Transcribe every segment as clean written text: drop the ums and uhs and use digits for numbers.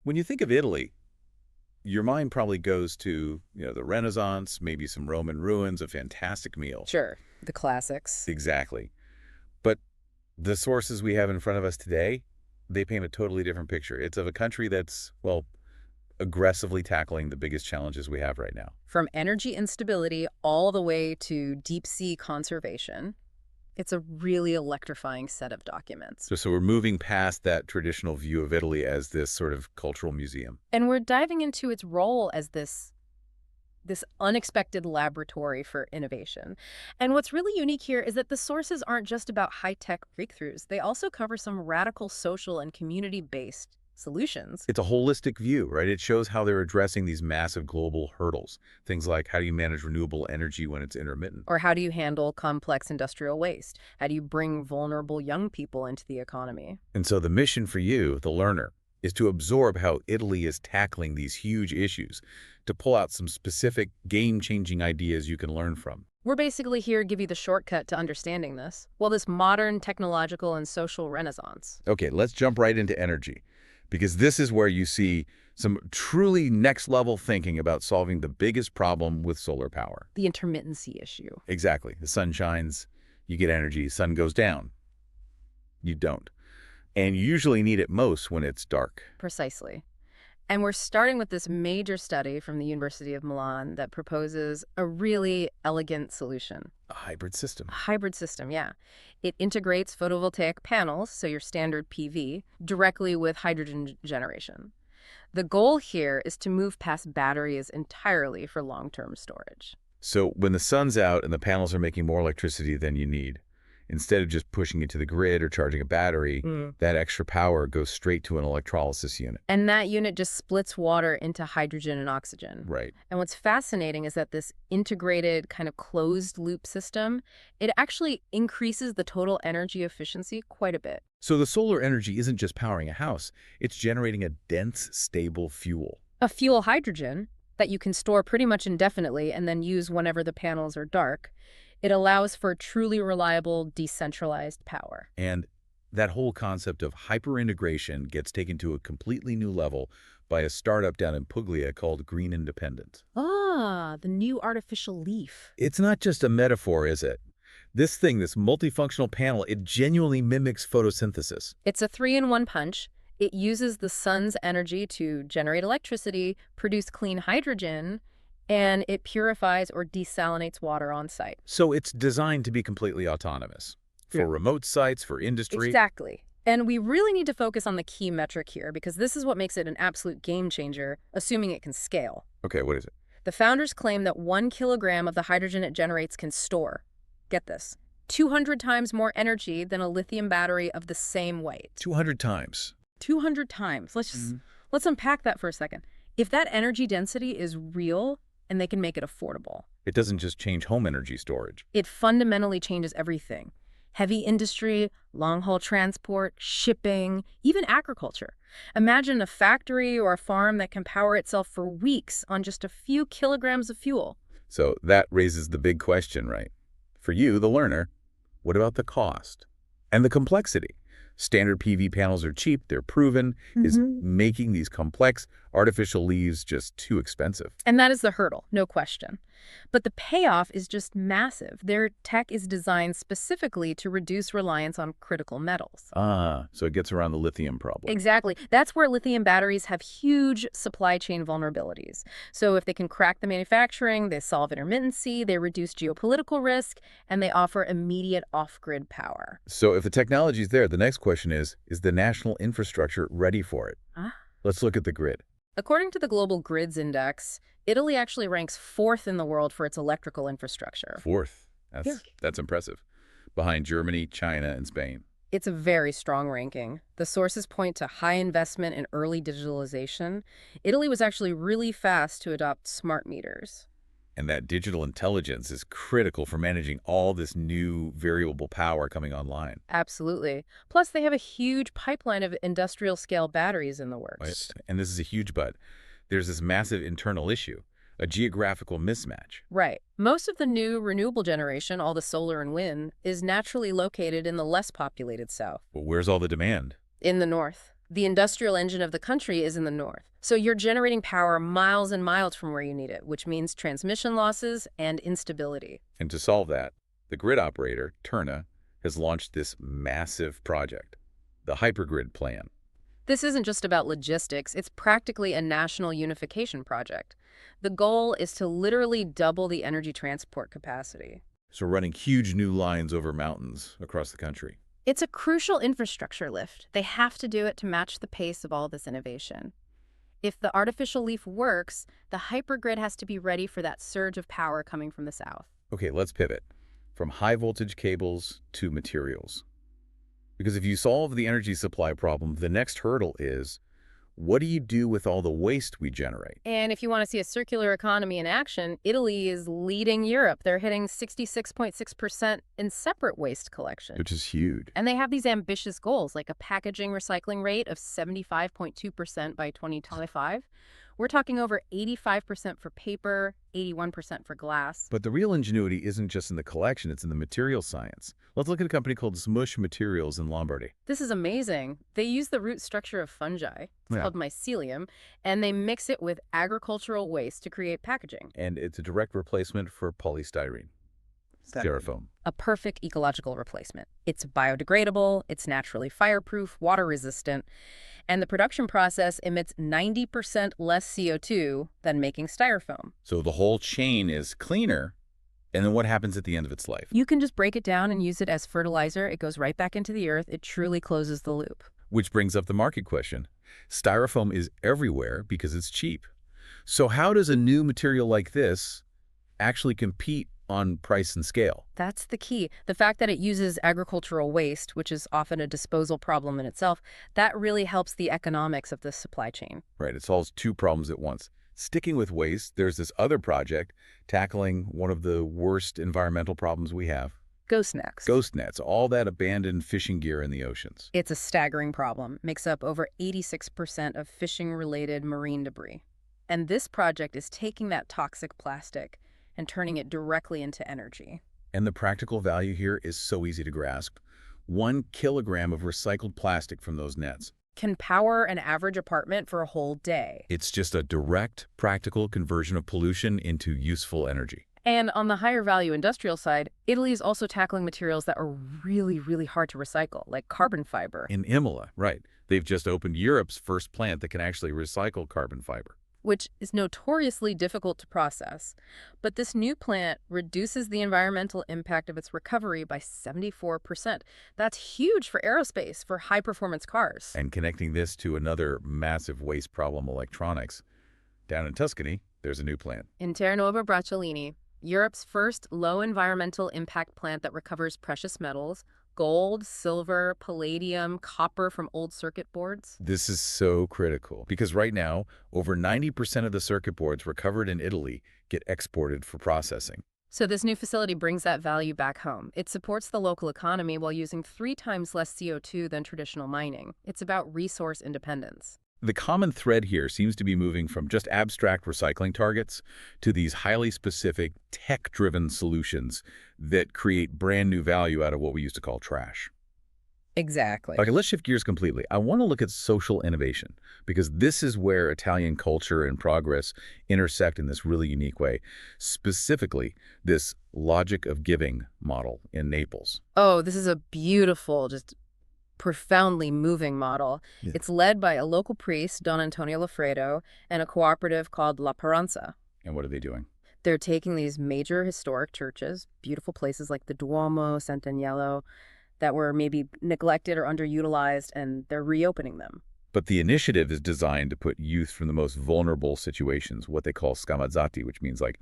When you think of Italy, your mind probably goes to, the Renaissance, maybe some Roman ruins, a fantastic meal. Sure, the classics. Exactly. But the sources we have in front of us today, they paint a totally different picture. It's of a country that's, well, aggressively tackling the biggest challenges we have right now. From energy instability all the way to deep sea conservation, it's a really electrifying set of documents. So we're moving past that traditional view of Italy as this sort of cultural museum. And we're diving into its role as this unexpected laboratory for innovation. And what's really unique here is that the sources aren't just about high-tech breakthroughs. They also cover some radical social and community-based solutions. It's a holistic view, right? It shows how they're addressing these massive global hurdles. Things like, how do you manage renewable energy when it's intermittent? Or how do you handle complex industrial waste? How do you bring vulnerable young people into the economy? And so the mission for you, the learner, is to absorb how Italy is tackling these huge issues, to pull out some specific game-changing ideas you can learn from. We're basically here to give you the shortcut to understanding this. Well, this modern technological and social renaissance. Okay, let's jump right into energy, because this is where you see some truly next-level thinking about solving the biggest problem with solar power. The intermittency issue. Exactly. The sun shines, you get energy. Sun goes down, you don't. And you usually need it most when it's dark. Precisely. And we're starting with this major study from the University of Milan that proposes a really elegant solution. A hybrid system. A hybrid system, yeah. It integrates photovoltaic panels, so your standard PV, directly with hydrogen generation. The goal here is to move past batteries entirely for long-term storage. So when the sun's out and the panels are making more electricity than you need, instead of just pushing it to the grid or charging a battery, that extra power goes straight to an electrolysis unit. And that unit just splits water into hydrogen and oxygen. Right. And what's fascinating is that this integrated kind of closed-loop system, it actually increases the total energy efficiency quite a bit. So the solar energy isn't just powering a house, it's generating a dense, stable fuel. A fuel hydrogen that you can store pretty much indefinitely and then use whenever the panels are dark. It allows for truly reliable, decentralized power. And that whole concept of hyper-integration gets taken to a completely new level by a startup down in Puglia called Green Independent. Ah, the new artificial leaf. It's not just a metaphor, is it? This thing, this multifunctional panel, it genuinely mimics photosynthesis. It's a 3-in-1 punch. It uses the sun's energy to generate electricity, produce clean hydrogen, and it purifies or desalinates water on site. So it's designed to be completely autonomous. For remote sites, for industry. Exactly. And we really need to focus on the key metric here because this is what makes it an absolute game changer, assuming it can scale. Okay, what is it? The founders claim that 1 kilogram of the hydrogen it generates can store, get this, 200 times more energy than a lithium battery of the same weight. 200 times. 200 times. Let's unpack that for a second. If that energy density is real, and they can make it affordable. It doesn't just change home energy storage. It fundamentally changes everything. Heavy industry, long-haul transport, shipping, even agriculture. Imagine a factory or a farm that can power itself for weeks on just a few kilograms of fuel. So that raises the big question, right? For you, the learner, what about the cost and the complexity? Standard PV panels are cheap, they're proven. Is making these complex artificial leaves just too expensive? And that is the hurdle, no question. But the payoff is just massive. Their tech is designed specifically to reduce reliance on critical metals. Ah, so it gets around the lithium problem. Exactly. That's where lithium batteries have huge supply chain vulnerabilities. So if they can crack the manufacturing, they solve intermittency, they reduce geopolitical risk, and they offer immediate off-grid power. So if the technology is there, the next question is the national infrastructure ready for it? Let's look at the grid. According to the Global Grids Index, Italy actually ranks 4th in the world for its electrical infrastructure. 4th. That's impressive. Behind Germany, China, and Spain. It's a very strong ranking. The sources point to high investment in early digitalization. Italy was actually really fast to adopt smart meters. And that digital intelligence is critical for managing all this new variable power coming online. Absolutely. Plus, they have a huge pipeline of industrial-scale batteries in the works. Right. And this is a huge but. There's this massive internal issue, a geographical mismatch. Right. Most of the new renewable generation, all the solar and wind, is naturally located in the less populated south. Well, where's all the demand? In the north. The industrial engine of the country is in the north. So you're generating power miles and miles from where you need it, which means transmission losses and instability. And to solve that, the grid operator, Terna, has launched this massive project, the Hypergrid Plan. This isn't just about logistics, it's practically a national unification project. The goal is to literally double the energy transport capacity. So running huge new lines over mountains across the country. It's a crucial infrastructure lift. They have to do it to match the pace of all this innovation. If the artificial leaf works, the hypergrid has to be ready for that surge of power coming from the south. Okay, let's pivot from high voltage cables to materials. Because if you solve the energy supply problem, the next hurdle is, what do you do with all the waste we generate? And if you want to see a circular economy in action, Italy is leading Europe. They're hitting 66.6% in separate waste collection. Which is huge. And they have these ambitious goals, like a packaging recycling rate of 75.2% by 2025. We're talking over 85% for paper, 81% for glass. But the real ingenuity isn't just in the collection, it's in the material science. Let's look at a company called Smush Materials in Lombardy. This is amazing. They use the root structure of fungi, it's called mycelium, and they mix it with agricultural waste to create packaging. And it's a direct replacement for polystyrene. Styrofoam. A perfect ecological replacement. It's biodegradable, it's naturally fireproof, water-resistant, and the production process emits 90% less CO2 than making styrofoam. So the whole chain is cleaner, and then what happens at the end of its life? You can just break it down and use it as fertilizer. It goes right back into the earth. It truly closes the loop. Which brings up the market question. Styrofoam is everywhere because it's cheap. So how does a new material like this actually compete on price and scale? That's the key. The fact that it uses agricultural waste, which is often a disposal problem in itself, that really helps the economics of the supply chain. Right, it solves two problems at once. Sticking with waste, there's this other project tackling one of the worst environmental problems we have. Ghost nets. Ghost nets, all that abandoned fishing gear in the oceans. It's a staggering problem. Makes up over 86% of fishing-related marine debris. And this project is taking that toxic plastic and turning it directly into energy. And the practical value here is so easy to grasp. 1 kilogram of recycled plastic from those nets can power an average apartment for a whole day. It's just a direct, practical conversion of pollution into useful energy. And on the higher value industrial side, Italy is also tackling materials that are really, really hard to recycle, like carbon fiber. In Imola, right. They've just opened Europe's first plant that can actually recycle carbon fiber, which is notoriously difficult to process. But this new plant reduces the environmental impact of its recovery by 74%. That's huge for aerospace, for high-performance cars. And connecting this to another massive waste problem, electronics. Down in Tuscany, there's a new plant. In Terranova Bracciolini, Europe's first low environmental impact plant that recovers precious metals, gold, silver, palladium, copper from old circuit boards. This is so critical because right now, over 90% of the circuit boards recovered in Italy get exported for processing. So this new facility brings that value back home. It supports the local economy while using 3 times less CO2 than traditional mining. It's about resource independence. The common thread here seems to be moving from just abstract recycling targets to these highly specific, tech-driven solutions that create brand new value out of what we used to call trash. Exactly. Okay, let's shift gears completely. I want to look at social innovation because this is where Italian culture and progress intersect in this really unique way. Specifically, this logic of giving model in Naples. Oh, this is a beautiful, just profoundly moving model. Yeah. It's led by a local priest, Don Antonio Lafredo, and a cooperative called La Paranza. And what are they doing? They're taking these major historic churches, beautiful places like the Duomo, Sant'Agnello, that were maybe neglected or underutilized, and they're reopening them. But the initiative is designed to put youth from the most vulnerable situations, what they call scamazzati, which means like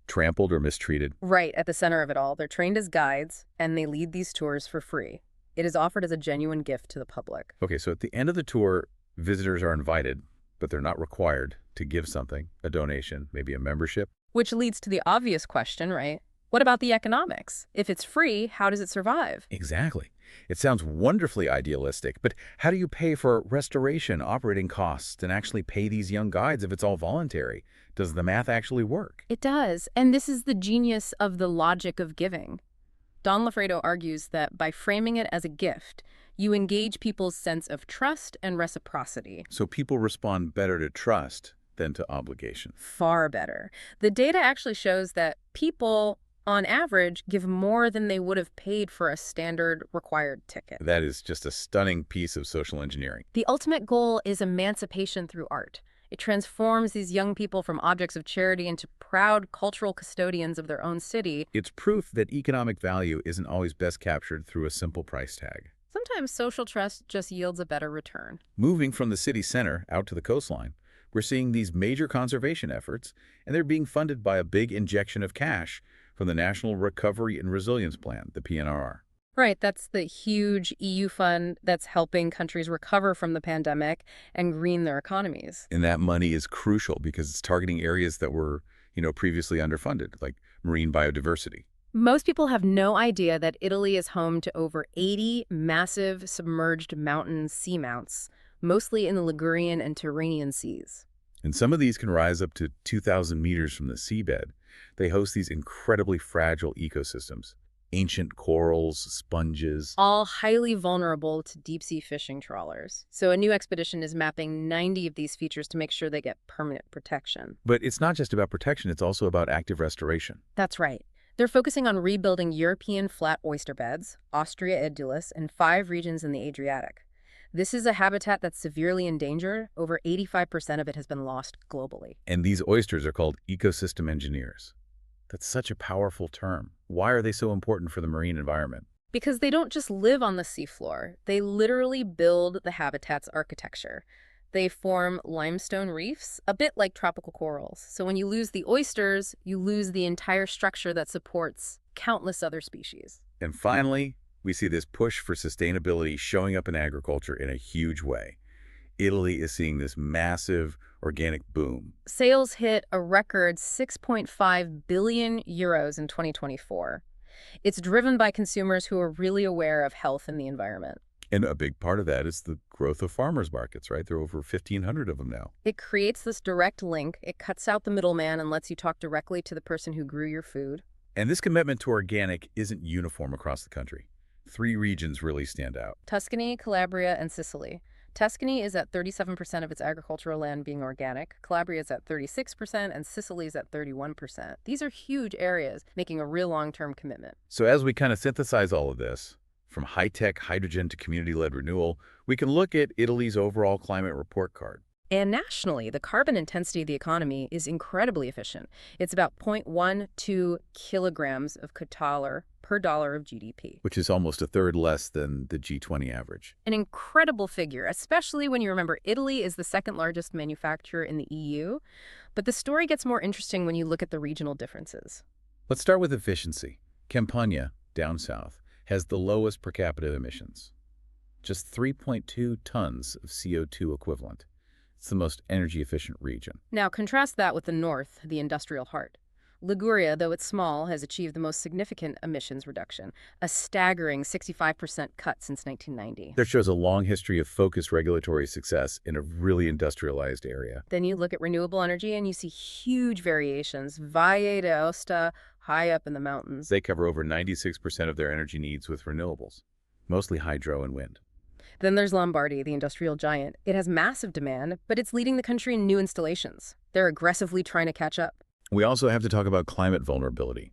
trampled or mistreated. Right, at the center of it all. They're trained as guides, and they lead these tours for free. It is offered as a genuine gift to the public. Okay, so at the end of the tour, visitors are invited, but they're not required to give something, a donation, maybe a membership. Which leads to the obvious question, right? What about the economics? If it's free, how does it survive? Exactly. It sounds wonderfully idealistic, but how do you pay for restoration, operating costs, and actually pay these young guides if it's all voluntary? Does the math actually work? It does, and this is the genius of the logic of giving. Don Lafredo argues that by framing it as a gift, You engage people's sense of trust and reciprocity. So people respond better to trust than to obligation. Far better. The data actually shows that people, on average, give more than they would have paid for a standard required ticket. That is just a stunning piece of social engineering. The ultimate goal is emancipation through art. It transforms these young people from objects of charity into proud cultural custodians of their own city. It's proof that economic value isn't always best captured through a simple price tag. Sometimes social trust just yields a better return. Moving from the city center out to the coastline, we're seeing these major conservation efforts, and they're being funded by a big injection of cash from the National Recovery and Resilience Plan, the PNRR. Right, that's the huge EU fund that's helping countries recover from the pandemic and green their economies. And that money is crucial because it's targeting areas that were, previously underfunded, like marine biodiversity. Most people have no idea that Italy is home to over 80 massive submerged mountain seamounts, mostly in the Ligurian and Tyrrhenian seas. And some of these can rise up to 2,000 meters from the seabed. They host these incredibly fragile ecosystems. Ancient corals, sponges. All highly vulnerable to deep-sea fishing trawlers. So a new expedition is mapping 90 of these features to make sure they get permanent protection. But it's not just about protection, it's also about active restoration. That's right. They're focusing on rebuilding European flat oyster beds, Austria Edulis, and 5 regions in the Adriatic. This is a habitat that's severely endangered. Over 85% of it has been lost globally. And these oysters are called ecosystem engineers. That's such a powerful term. Why are they so important for the marine environment? Because they don't just live on the seafloor. They literally build the habitat's architecture. They form limestone reefs, a bit like tropical corals. So when you lose the oysters, you lose the entire structure that supports countless other species. And finally, we see this push for sustainability showing up in agriculture in a huge way. Italy is seeing this massive organic boom. Sales hit a record 6.5 billion euros in 2024. It's driven by consumers who are really aware of health and the environment. And a big part of that is the growth of farmers markets, right? There are over 1,500 of them now. It creates this direct link. It cuts out the middleman and lets you talk directly to the person who grew your food. And this commitment to organic isn't uniform across the country. 3 regions really stand out. Tuscany, Calabria, and Sicily. Tuscany is at 37% of its agricultural land being organic, Calabria is at 36%, and Sicily is at 31%. These are huge areas, making a real long-term commitment. So as we kind of synthesize all of this, from high-tech hydrogen to community-led renewal, we can look at Italy's overall climate report card. And nationally, the carbon intensity of the economy is incredibly efficient. It's about 0.12 kilograms of catalar per dollar of GDP. Which is almost a third less than the G20 average. An incredible figure, especially when you remember Italy is the second largest manufacturer in the EU. But the story gets more interesting when you look at the regional differences. Let's start with efficiency. Campania, down south, has the lowest per capita emissions. Just 3.2 tons of CO2 equivalent. It's the most energy-efficient region. Now, contrast that with the north, the industrial heart. Liguria, though it's small, has achieved the most significant emissions reduction, a staggering 65% cut since 1990. That shows a long history of focused regulatory success in a really industrialized area. Then you look at renewable energy and you see huge variations. Valle d'Aosta, high up in the mountains. They cover over 96% of their energy needs with renewables, mostly hydro and wind. Then there's Lombardy, the industrial giant. It has massive demand, but it's leading the country in new installations. They're aggressively trying to catch up. We also have to talk about climate vulnerability.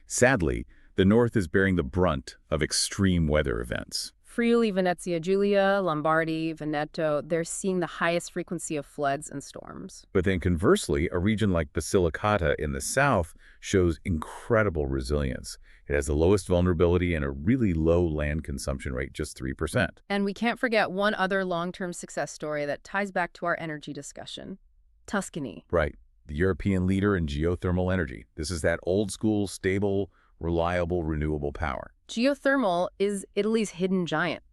Sadly, the North is bearing the brunt of extreme weather events. Friuli, Venezia Giulia, Lombardy, Veneto, they're seeing the highest frequency of floods and storms. But then conversely, a region like Basilicata in the south shows incredible resilience. It has the lowest vulnerability and a really low land consumption rate, just 3%. And we can't forget one other long-term success story that ties back to our energy discussion. Tuscany. Right. The European leader in geothermal energy. This is that old-school, stable, reliable, renewable power. Geothermal is Italy's hidden giant.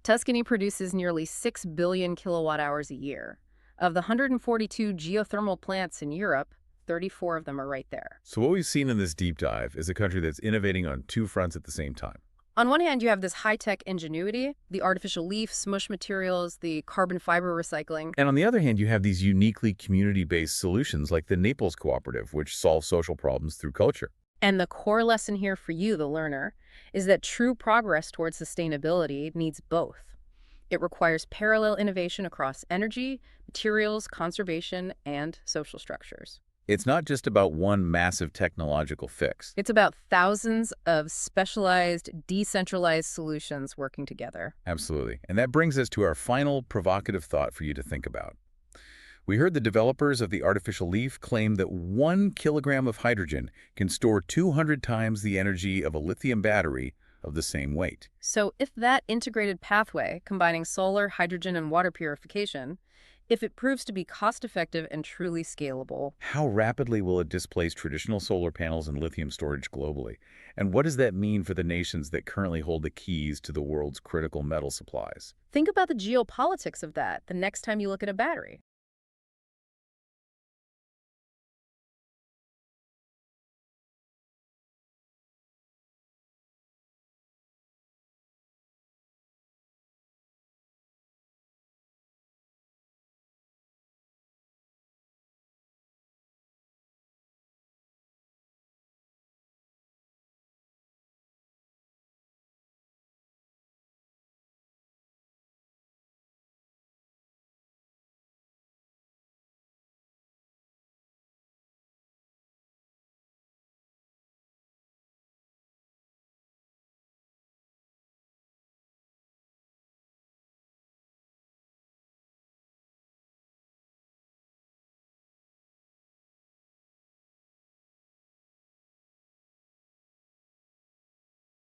Tuscany produces nearly 6 billion kilowatt hours a year. Of the 142 geothermal plants in Europe, 34 of them are right there. So what we've seen in this deep dive is a country that's innovating on 2 fronts at the same time. On one hand, you have this high-tech ingenuity, the artificial leaf, smush materials, the carbon fiber recycling. And on the other hand, you have these uniquely community-based solutions like the Naples Cooperative, which solves social problems through culture. And the core lesson here for you, the learner, is that true progress towards sustainability needs both. It requires parallel innovation across energy, materials, conservation, and social structures. It's not just about one massive technological fix. It's about thousands of specialized, decentralized solutions working together. Absolutely. And that brings us to our final provocative thought for you to think about. We heard the developers of the artificial leaf claim that 1 kilogram of hydrogen can store 200 times the energy of a lithium battery of the same weight. So if that integrated pathway, combining solar, hydrogen, and water purification, if it proves to be cost-effective and truly scalable, How rapidly will it displace traditional solar panels and lithium storage globally? And what does that mean for the nations that currently hold the keys to the world's critical metal supplies? think about the geopolitics of that the next time you look at a battery.